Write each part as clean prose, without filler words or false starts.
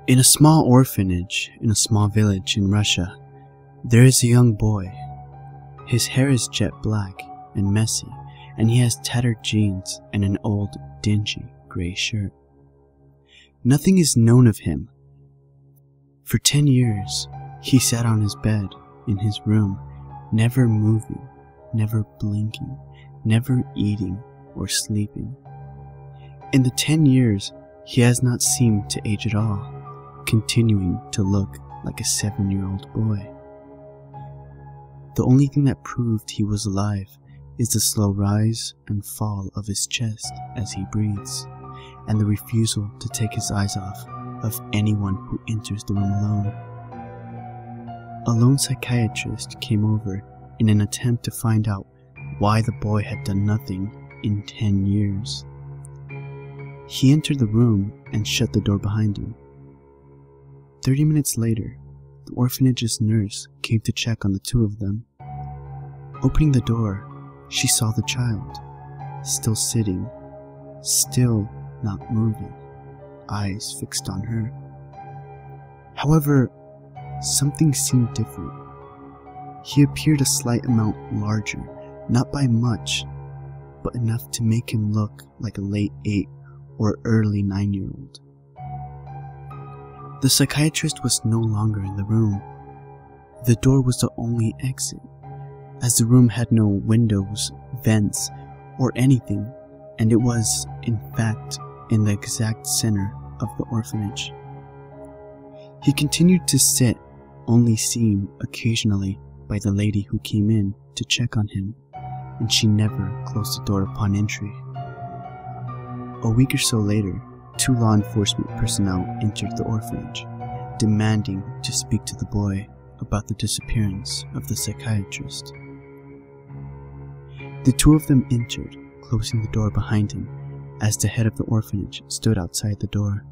In a small orphanage in a small village in Russia, there is a young boy. His hair is jet black and messy, and he has tattered jeans and an old, dingy, gray shirt. Nothing is known of him. For 10 years, he sat on his bed in his room, never moving, never blinking, never eating or sleeping. In the 10 years, he has not seemed to age at all, continuing to look like a 7-year-old boy. The only thing that proved he was alive is the slow rise and fall of his chest as he breathes, and the refusal to take his eyes off of anyone who enters the room alone. A lone psychiatrist came over in an attempt to find out why the boy had done nothing in 10 years. He entered the room and shut the door behind him. 30 minutes later, the orphanage's nurse came to check on the two of them. Opening the door, she saw the child, still sitting, still not moving, eyes fixed on her. However, something seemed different. He appeared a slight amount larger, not by much, but enough to make him look like a late 8 or early 9-year-old. The psychiatrist was no longer in the room. The door was the only exit, as the room had no windows, vents, or anything, and it was, in fact, in the exact center of the orphanage. He continued to sit, only seen occasionally by the lady who came in to check on him, and she never closed the door upon entry. A week or so later, 2 law enforcement personnel entered the orphanage, demanding to speak to the boy about the disappearance of the psychiatrist. The 2 of them entered, closing the door behind him, as the head of the orphanage stood outside the door.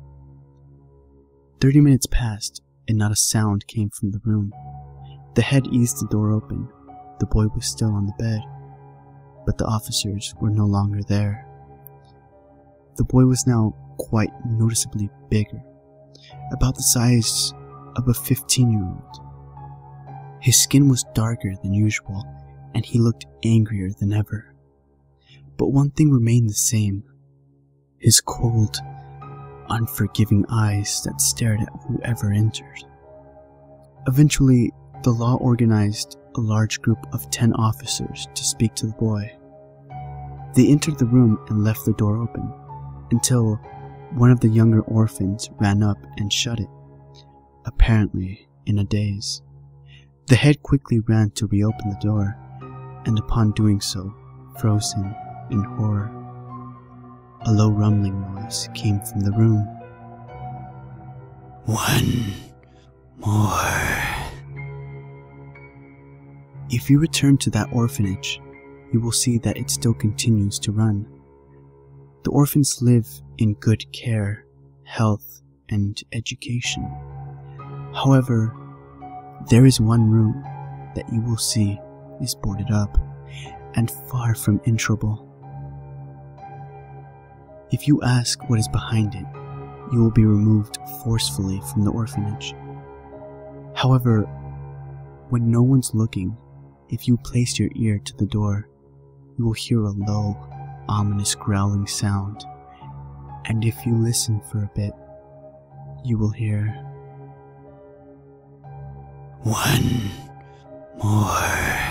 30 minutes passed, and not a sound came from the room. The head eased the door open. The boy was still on the bed, but the officers were no longer there. The boy was now quite noticeably bigger, about the size of a 15-year-old. His skin was darker than usual, and he looked angrier than ever. But one thing remained the same: his cold, unforgiving eyes that stared at whoever entered. Eventually, the law organized a large group of 10 officers to speak to the boy. They entered the room and left the door open, until one of the younger orphans ran up and shut it, apparently in a daze. The head quickly ran to reopen the door, and upon doing so, froze him in horror. A low rumbling noise came from the room. "One more." If you return to that orphanage, you will see that it still continues to run. The orphans live in good care, health, and education. However, there is one room that you will see is boarded up and far from enterable. If you ask what is behind it, you will be removed forcefully from the orphanage. However, when no one's looking, if you place your ear to the door, you will hear a low, ominous growling sound, and if you listen for a bit, you will hear, "One more."